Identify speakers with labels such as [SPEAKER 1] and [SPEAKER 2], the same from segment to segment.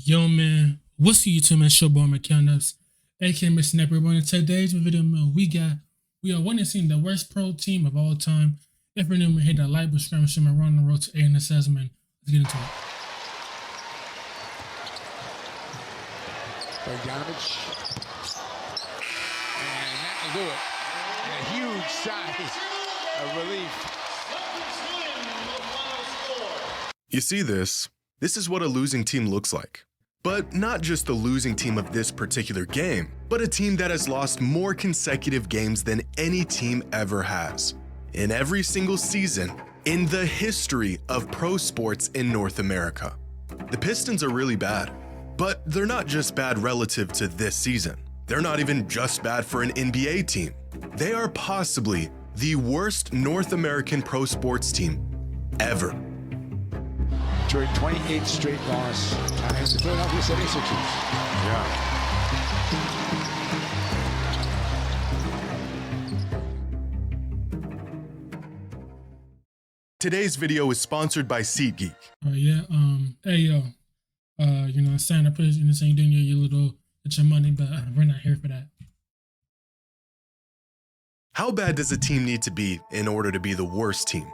[SPEAKER 1] Yo, man, what's the YouTube, man? It's your boy Mickal, aka Mr. Snapper. In today's video, man, we are witnessing the worst pro team of all time. If you're new, man, hit that like button, subscribe, share, man. We're on the road to 8 assessment. Let's get into it.
[SPEAKER 2] Bogdanovich. And that will do it. And a huge size of relief.
[SPEAKER 3] You see this? This is what a losing team looks like. But not just the losing team of this particular game, but a team that has lost more consecutive games than any team ever has. In every single season in the history of pro sports in North America. The Pistons are really bad, but they're not just bad relative to this season. They're not even just bad for an NBA team. They are possibly the worst North American pro sports team ever.
[SPEAKER 2] During 28 straight loss against the Philadelphia 76ers. Yeah.
[SPEAKER 3] Today's video is sponsored by SeatGeek.
[SPEAKER 1] Hey, yo, sign up, saying you're doing your little, get your money, but we're not here for that.
[SPEAKER 3] How bad does a team need to be in order to be the worst team?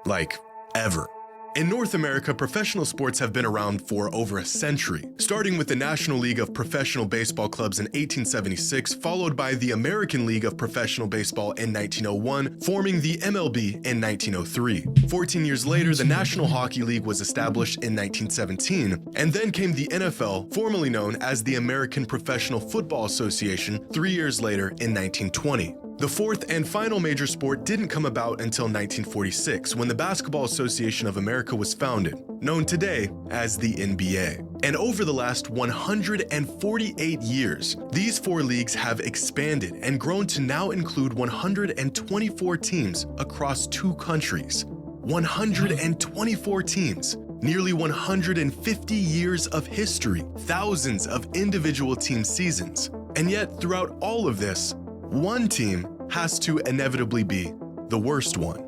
[SPEAKER 3] Like, ever. In North America, professional sports have been around for over a century, starting with the National League of Professional Baseball Clubs in 1876, followed by the American League of Professional Baseball in 1901, forming the MLB in 1903. 14 years later, the National Hockey League was established in 1917, and then came the NFL, formerly known as the American Professional Football Association, 3 years later in 1920. The fourth and final major sport didn't come about until 1946, when the Basketball Association of America was founded, known today as the NBA. And over the last 148 years, these four leagues have expanded and grown to now include 124 teams across 2 countries. 124 teams, nearly 150 years of history, thousands of individual team seasons. And yet, throughout all of this, one team has to inevitably be the worst one.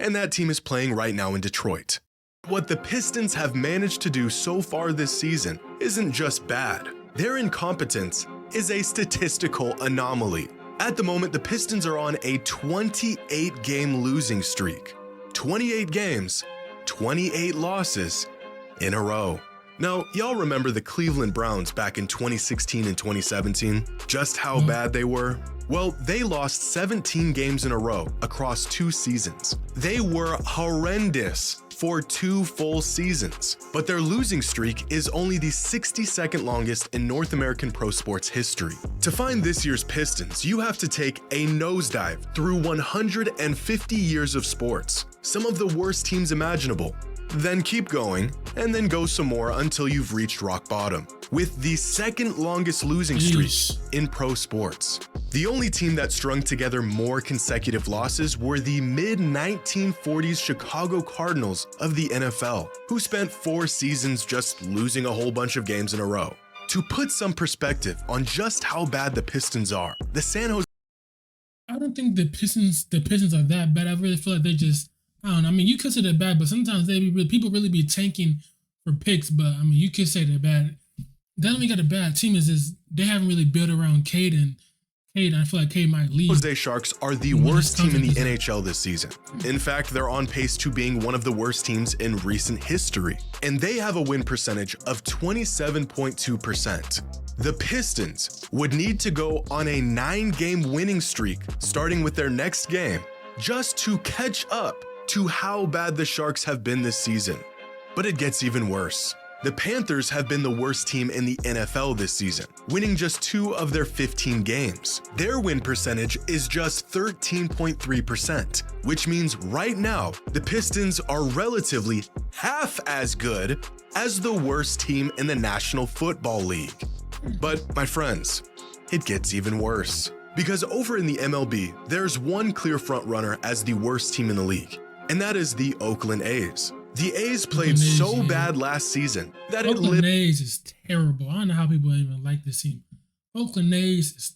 [SPEAKER 3] And that team is playing right now in Detroit. What the Pistons have managed to do so far this season isn't just bad. Their incompetence is a statistical anomaly. At the moment, the Pistons are on a 28-game losing streak. 28 games, 28 losses in a row. Now, y'all remember the Cleveland Browns back in 2016 and 2017? Just how bad they were? Well, they lost 17 games in a row across 2 seasons. They were horrendous for 2 full seasons. But their losing streak is only the 62nd longest in North American pro sports history. To find this year's Pistons, you have to take a nosedive through 150 years of sports, some of the worst teams imaginable. Then keep going, and then go some more until you've reached rock bottom, with the second longest losing streak in pro sports. The only team that strung together more consecutive losses were the mid-1940s Chicago Cardinals of the NFL, who spent 4 seasons just losing a whole bunch of games in a row. To put some perspective on just how bad the Pistons are, the San Jose...
[SPEAKER 1] I don't think the Pistons are that bad. I really feel like they just, I don't know. I mean, you could say they're bad, but sometimes people really be tanking for picks. But I mean, you could say they're bad. That don't mean got a bad team. Is they haven't really built around Cade, and I feel like Cade might leave.
[SPEAKER 3] Jose Sharks are the worst team in the NHL this season. In fact, they're on pace to being one of the worst teams in recent history, and they have a win percentage of 27.2%. The Pistons would need to go on a 9-game winning streak starting with their next game just to catch up to how bad the Sharks have been this season. But it gets even worse. The Panthers have been the worst team in the NFL this season, winning just 2 of their 15 games. Their win percentage is just 13.3%, which means right now, the Pistons are relatively half as good as the worst team in the National Football League. But my friends, it gets even worse. Because over in the MLB, there's one clear frontrunner as the worst team in the league, and that is the Oakland A's. The A's played so bad last season that
[SPEAKER 1] Oakland A's is terrible. I don't know how people even like this team. Oakland A's is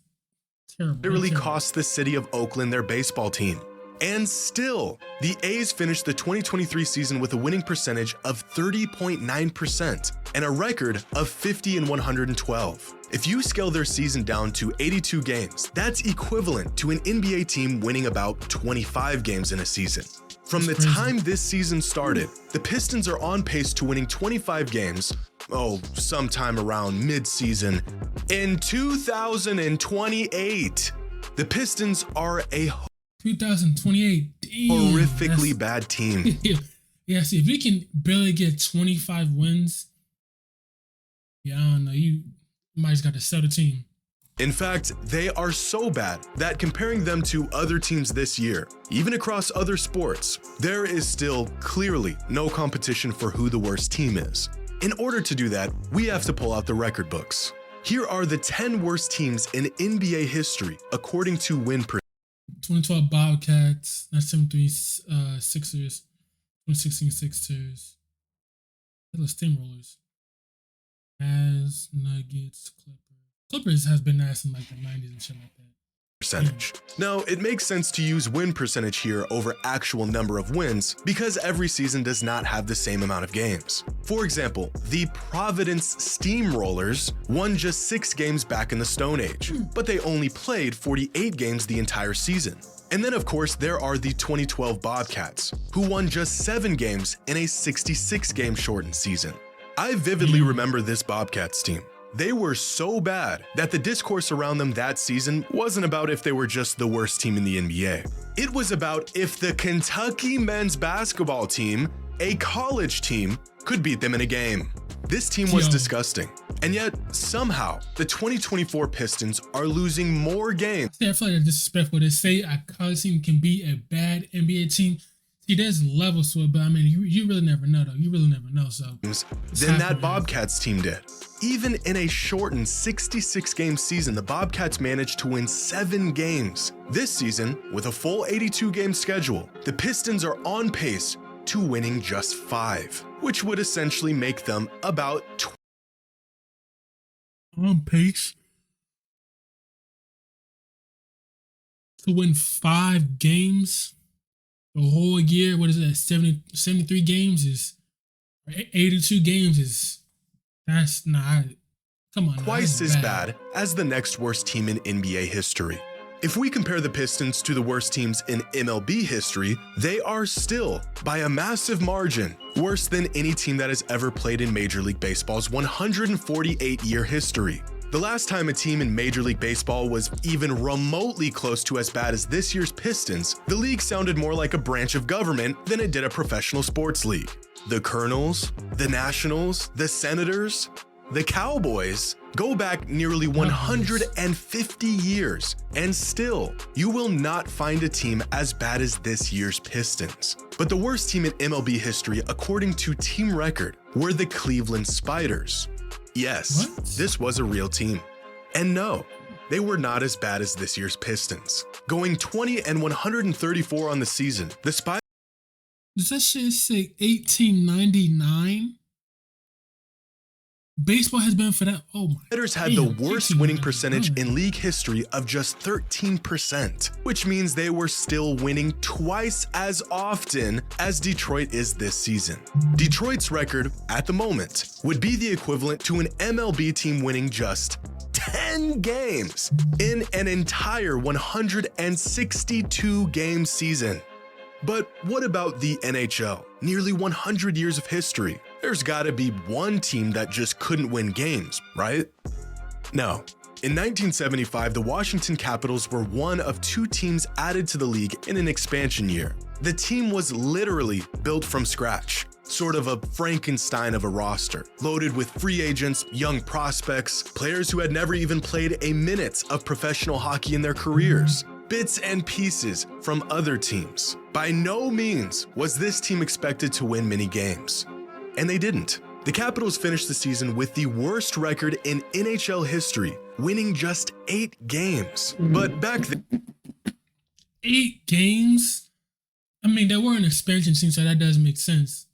[SPEAKER 1] terrible.
[SPEAKER 3] It really cost the city of Oakland their baseball team. And still, the A's finished the 2023 season with a winning percentage of 30.9% and a record of 50 and 112. If you scale their season down to 82 games, that's equivalent to an NBA team winning about 25 games in a season. From the time this season started, the Pistons are on pace to winning 25 games, sometime around mid-season, in 2028. The Pistons are a
[SPEAKER 1] 2028.
[SPEAKER 3] horrifically bad team.
[SPEAKER 1] Yeah, see, if we can barely get 25 wins, I don't know, you might just got to sell the team.
[SPEAKER 3] In fact, they are so bad that comparing them to other teams this year, even across other sports, there is still clearly no competition for who the worst team is. In order to do that, we have to pull out the record books. Here are the 10 worst teams in NBA history according to win percentage.
[SPEAKER 1] 2012 Bobcats, 1973 Sixers, 2016 Sixers, those steamrollers. As Nuggets, Clippers has been nice in like the 90s and shit like that.
[SPEAKER 3] Percentage. Now, it makes sense to use win percentage here over actual number of wins because every season does not have the same amount of games. For example, the Providence Steamrollers won just 6 games back in the Stone Age, but they only played 48 games the entire season. And then of course there are the 2012 Bobcats, who won just 7 games in a 66-game shortened season. I vividly remember this Bobcats team. They were so bad that the discourse around them that season wasn't about if they were just the worst team in the NBA. It was about if the Kentucky men's basketball team, a college team, could beat them in a game. This team was disgusting. And yet, somehow, the 2024 Pistons are losing more games.
[SPEAKER 1] I feel like it's disrespectful to say a college team can beat a bad NBA team. See, there's levels to it, but I mean, you really never know, though. You really never know, so.
[SPEAKER 3] Than that Bobcats team did. Even in a shortened 66-game season, the Bobcats managed to win 7 games. This season, with a full 82-game schedule, the Pistons are on pace to winning just 5, which would essentially make them about
[SPEAKER 1] on pace to win 5 games the whole year. What is that? 73 games is 82 games is that's not. Come on.
[SPEAKER 3] Twice as bad as the next worst team in NBA history. If we compare the Pistons to the worst teams in MLB history, they are still, by a massive margin, worse than any team that has ever played in Major League Baseball's 148-year history. The last time a team in Major League Baseball was even remotely close to as bad as this year's Pistons, the league sounded more like a branch of government than it did a professional sports league. The Colonels, the Nationals, the Senators, the Cowboys go back nearly 150 years, and still, you will not find a team as bad as this year's Pistons. But the worst team in MLB history, according to Team Record, were the Cleveland Spiders. Yes, this was a real team. And no, they were not as bad as this year's Pistons. Going 20 and 134 on the season, the Spiders.
[SPEAKER 1] Does that shit say 1899? Baseball has been for that. Oh my.
[SPEAKER 3] Spiders had the worst winning percentage in league history of just 13%, which means they were still winning twice as often as Detroit is this season. Detroit's record at the moment would be the equivalent to an MLB team winning just 10 games in an entire 162-game season. But what about the NHL? Nearly 100 years of history. There's gotta be one team that just couldn't win games, right? No. In 1975, the Washington Capitals were one of 2 teams added to the league in an expansion year. The team was literally built from scratch, sort of a Frankenstein of a roster, loaded with free agents, young prospects, players who had never even played a minute of professional hockey in their careers. Bits and pieces from other teams. By no means was this team expected to win many games. And they didn't. The Capitals finished the season with the worst record in NHL history, winning just 8 games. But back then...
[SPEAKER 1] 8 games? I mean, they were an expansion team, so that does make sense.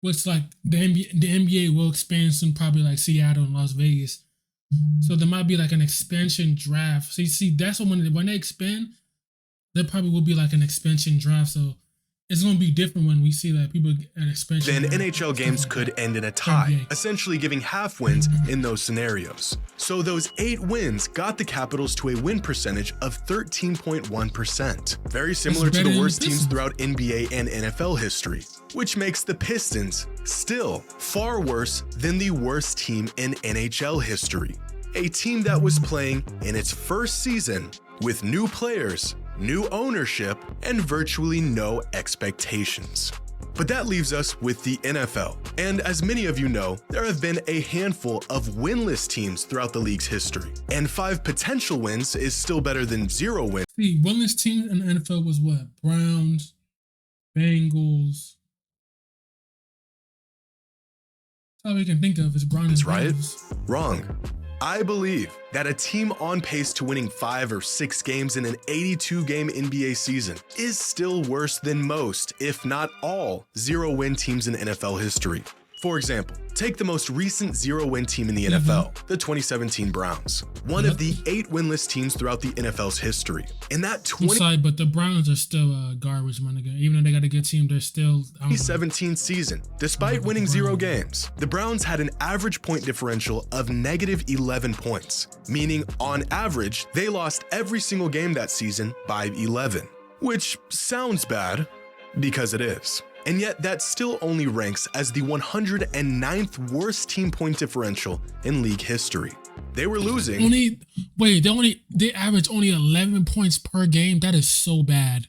[SPEAKER 1] What's like the NBA will expand soon, probably like Seattle and Las Vegas. So there might be like an expansion draft. So you see, that's when they expand, there probably will be like an expansion draft. So it's going to be different when we see that people get an expansion.
[SPEAKER 3] Then
[SPEAKER 1] draft,
[SPEAKER 3] NHL games
[SPEAKER 1] like
[SPEAKER 3] could
[SPEAKER 1] that.
[SPEAKER 3] end in a tie,
[SPEAKER 1] NBA.
[SPEAKER 3] essentially giving half wins in those scenarios. So those 8 wins got the Capitals to a win percentage of 13.1%. Very similar to
[SPEAKER 1] better
[SPEAKER 3] the
[SPEAKER 1] than
[SPEAKER 3] worst
[SPEAKER 1] the
[SPEAKER 3] teams
[SPEAKER 1] Pistons.
[SPEAKER 3] throughout NBA and NFL history, which makes the Pistons still far worse than the worst team in NHL history. A team that was playing in its first season with new players, new ownership, and virtually no expectations. But that leaves us with the NFL. And as many of you know, there have been a handful of winless teams throughout the league's history. And 5 potential wins is still better than 0 wins.
[SPEAKER 1] See, winless teams in the NFL was what? Browns, Bengals. That's all we can think of is Browns,
[SPEAKER 3] Right?
[SPEAKER 1] Bengals.
[SPEAKER 3] Wrong. I believe that a team on pace to winning 5 or 6 games in an 82-game NBA season is still worse than most, if not all, 0-win teams in NFL history. For example, take the most recent 0-win team in the NFL, the 2017 Browns, one of the 8 winless teams throughout the NFL's history. In that
[SPEAKER 1] I'm sorry, but the Browns are still garbage, my nigga. Even though they got a good team, they're still.
[SPEAKER 3] 2017 season, despite winning 0 games, the Browns had an average point differential of negative 11 points, meaning on average, they lost every single game that season by 11, which sounds bad because it is. And yet that still only ranks as the 109th worst team point differential in league history. They were losing.
[SPEAKER 1] They average only 11 points per game. That is so bad.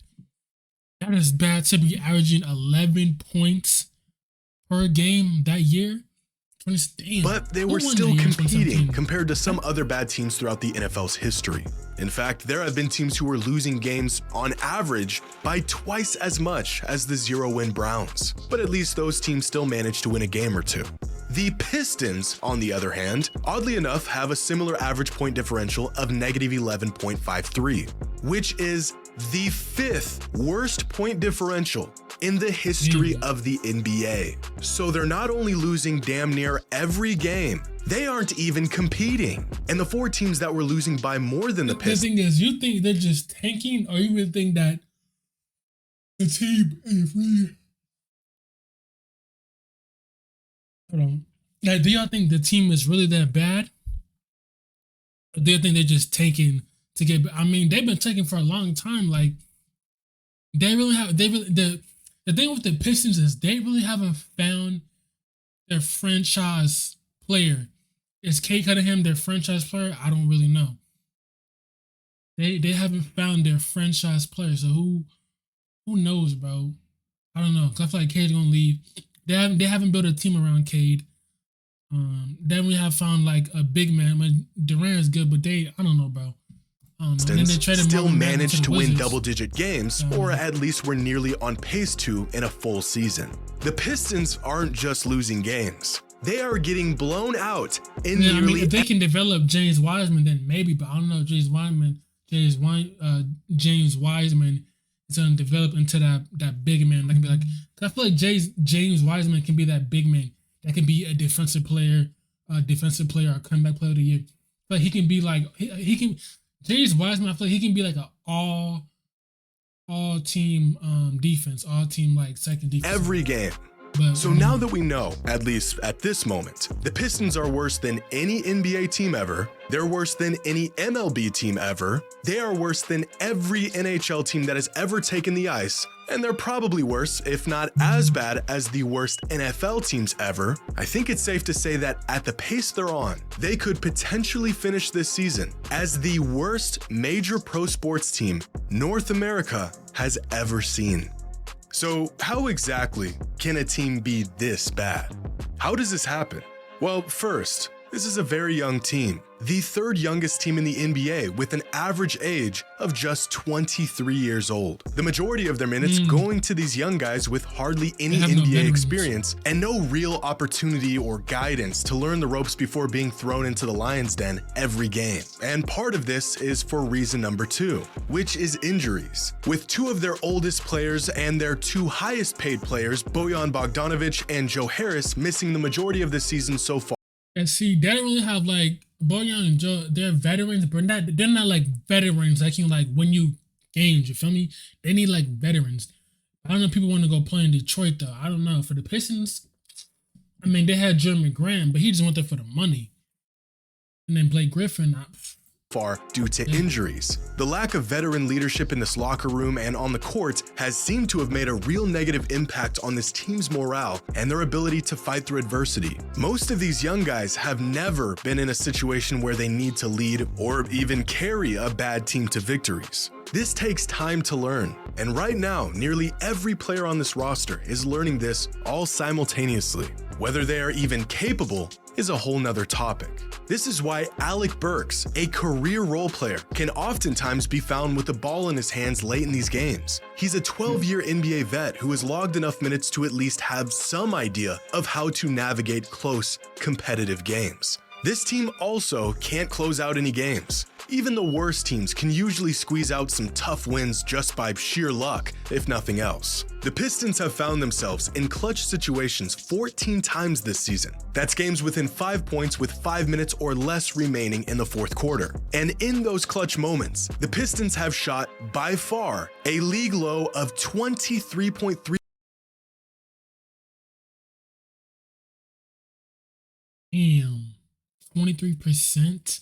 [SPEAKER 1] That is bad to be averaging 11 points per game that year. Damn.
[SPEAKER 3] But they
[SPEAKER 1] No
[SPEAKER 3] were
[SPEAKER 1] wonder
[SPEAKER 3] still
[SPEAKER 1] he in
[SPEAKER 3] competing
[SPEAKER 1] 2017.
[SPEAKER 3] compared to some other bad teams throughout the NFL's history. In fact, there have been teams who were losing games on average by twice as much as the 0-win Browns. But at least those teams still managed to win a game or 2. The Pistons, on the other hand, oddly enough, have a similar average point differential of negative 11.53, which is the 5th worst point differential in the history of the NBA. So they're not only losing damn near every game, they aren't even competing. And the 4 teams that were losing by more than the
[SPEAKER 1] The
[SPEAKER 3] Pistons.
[SPEAKER 1] thing is, you think they're just tanking, or you even think that the team is really. Hold on. Like, do y'all think the team is really that bad? Or do you think they're just tanking to get? I mean, they've been tanking for a long time. Like, they really have. The thing with the Pistons is they really haven't found their franchise player. Is Kate Cunningham their franchise player? I don't really know. They haven't found their franchise player. So who knows, bro? I don't know. 'Cause I feel like Cade's gonna leave. They haven't built a team around Cade. Then we have found like a big man. I mean, Durant is good, but I don't know, bro. I don't know. And then they traded
[SPEAKER 3] Still
[SPEAKER 1] Marvin Bagley
[SPEAKER 3] managed
[SPEAKER 1] the
[SPEAKER 3] to win
[SPEAKER 1] Wizards.
[SPEAKER 3] double-digit games, or at least were nearly on pace to in a full season. The Pistons aren't just losing games. They are getting blown out in
[SPEAKER 1] Yeah, I
[SPEAKER 3] nearly
[SPEAKER 1] mean, if they can develop James Wiseman, then maybe. But I don't know. James Wiseman is gonna develop into that big man. That can be like. 'Cause I feel like James Wiseman can be that big man that can be a defensive player, or comeback player of the year. But he can be like he can. James Wiseman, I feel like he can be like an all team defense, all team like second defense.
[SPEAKER 3] every game.
[SPEAKER 1] But,
[SPEAKER 3] So now that we know, at least at this moment, the Pistons are worse than any NBA team ever, they're worse than any MLB team ever, they are worse than every NHL team that has ever taken the ice, and they're probably worse, if not as bad as the worst NFL teams ever, I think it's safe to say that at the pace they're on, they could potentially finish this season as the worst major pro sports team North America has ever seen. So how exactly can a team be this bad? How does this happen? Well, first, this is a very young team, the 3rd youngest team in the NBA with an average age of just 23 years old. The majority of their minutes going to these young guys with hardly any
[SPEAKER 1] have no
[SPEAKER 3] NBA
[SPEAKER 1] veterans.
[SPEAKER 3] experience and no real opportunity or guidance to learn the ropes before being thrown into the lion's den every game. And part of this is for reason number 2, which is injuries. With 2 of their oldest players and their 2 highest paid players, Bojan Bogdanovic and Joe Harris, missing the majority of the season so far.
[SPEAKER 1] And see, they don't really have like Bojan and Joe. They're veterans, but they're not like veterans. Like you like when you games. You feel me? They need like veterans. I don't know if people want to go play in Detroit though. I don't know. For the Pistons, I mean, they had Jeremy Grant, but he just went there for the money. And then Blake Griffin,
[SPEAKER 3] far due to injuries. The lack of veteran leadership in this locker room and on the court has seemed to have made a real negative impact on this team's morale and their ability to fight through adversity. Most of these young guys have never been in a situation where they need to lead or even carry a bad team to victories. This takes time to learn, and right now, nearly every player on this roster is learning this all simultaneously. Whether they are even capable is a whole nother topic. This is why Alec Burks, a career role player, can oftentimes be found with the ball in his hands late in these games. He's a 12-year NBA vet who has logged enough minutes to at least have some idea of how to navigate close, competitive games. This team also can't close out any games. Even the worst teams can usually squeeze out some tough wins just by sheer luck, if nothing else. The Pistons have found themselves in clutch situations 14 times this season. That's games within 5 points with 5 minutes or less remaining in the fourth quarter. And in those clutch moments, the Pistons have shot, by far, a league low of 23.3%.
[SPEAKER 1] damn, 23%.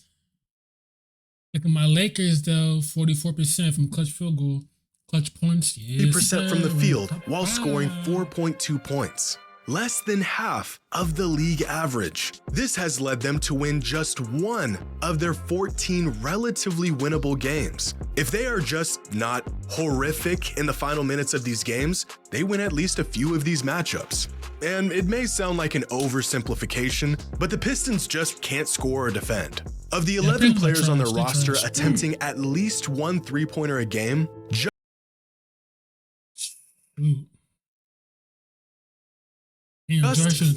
[SPEAKER 1] Look at my Lakers though, 44% from clutch field goal, clutch points.
[SPEAKER 3] 3% from the field while scoring 4.2 points. Less than half of the league average. This has led them to win just one of their 14 relatively winnable games. If they are just not horrific in the final minutes of these games, they win at least a few of these matchups. And it may sound like an oversimplification, but the Pistons just can't score or defend. Of the 11 players on their roster attempting at least one three-pointer a game, just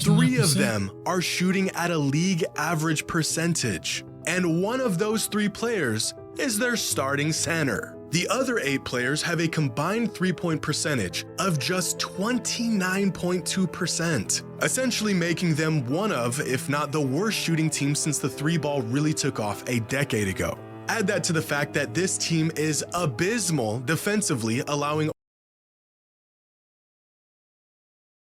[SPEAKER 3] 3 of them are shooting at a league average percentage. And one of those 3 players is their starting center. The other 8 players have a combined three-point percentage of just 29.2%, essentially making them one of, if not the worst shooting team since the 3-ball really took off a decade ago. Add that to the fact that this team is abysmal defensively, allowing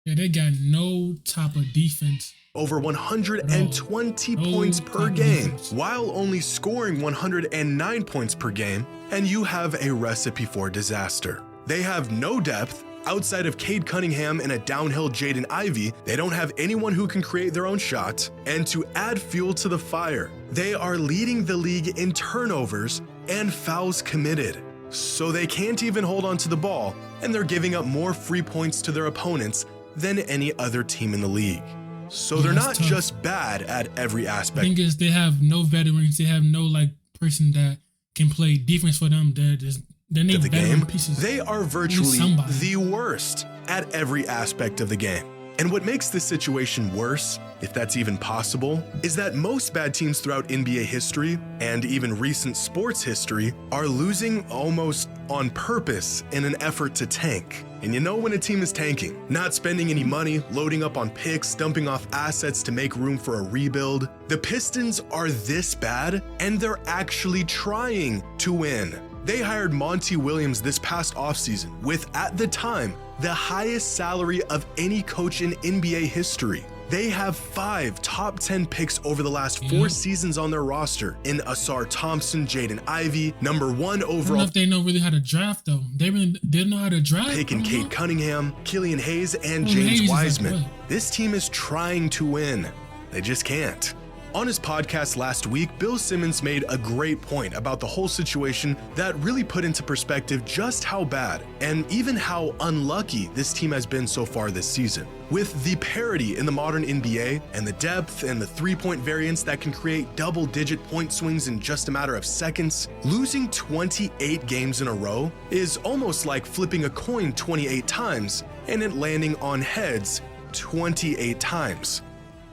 [SPEAKER 1] they got no type of defense.
[SPEAKER 3] Over 120 points per game, while only scoring 109 points per game, and you have a recipe for disaster. They have no depth. Outside of Cade Cunningham and a downhill Jaden Ivey, they don't have anyone who can create their own shot. And to add fuel to the fire, they are leading the league in turnovers and fouls committed. So they can't even hold on to the ball, and they're giving up more free points to their opponents than any other team in the league. So they're not just bad at every aspect.
[SPEAKER 1] The thing is, they have no veterans. They have no like person that can play defense for them. They need veteran pieces.
[SPEAKER 3] They are virtually the worst at every aspect of the game. And what makes this situation worse, if that's even possible, is that most bad teams throughout NBA history, and even recent sports history, are losing almost on purpose in an effort to tank. And you know when a team is tanking, not spending any money, loading up on picks, dumping off assets to make room for a rebuild. The Pistons are this bad, and they're actually trying to win. They hired Monty Williams this past offseason with, at the time, the highest salary of any coach in NBA history. They have 5 top 10 picks over the last 4 seasons on their roster in Asar Thompson, Jaden Ivey, number 1 overall. I don't
[SPEAKER 1] know if they know really how to draft though. They didn't know how to draft.
[SPEAKER 3] Picking Cade Cunningham, Killian Hayes, and James Wiseman. This team is trying to win. They just can't. On his podcast last week, Bill Simmons made a great point about the whole situation that really put into perspective just how bad and even how unlucky this team has been so far this season. With the parity in the modern NBA and the depth and the three-point variance that can create double-digit point swings in just a matter of seconds, losing 28 games in a row is almost like flipping a coin 28 times and it landing on heads 28 times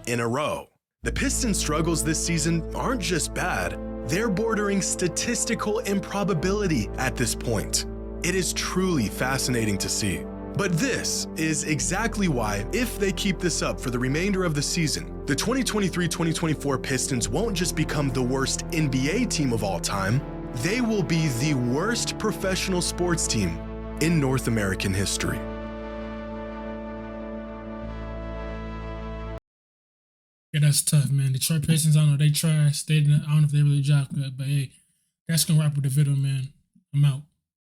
[SPEAKER 3] in a row. The Pistons' struggles this season aren't just bad, they're bordering statistical improbability at this point. It is truly fascinating to see. But this is exactly why, if they keep this up for the remainder of the season, the 2023-2024 Pistons won't just become the worst NBA team of all time, they will be the worst professional sports team in North American history.
[SPEAKER 1] Yeah, that's tough, man. Detroit Pistons, I don't know, they trash. I don't know if they really job good, but hey, that's gonna wrap up the video, man. I'm out.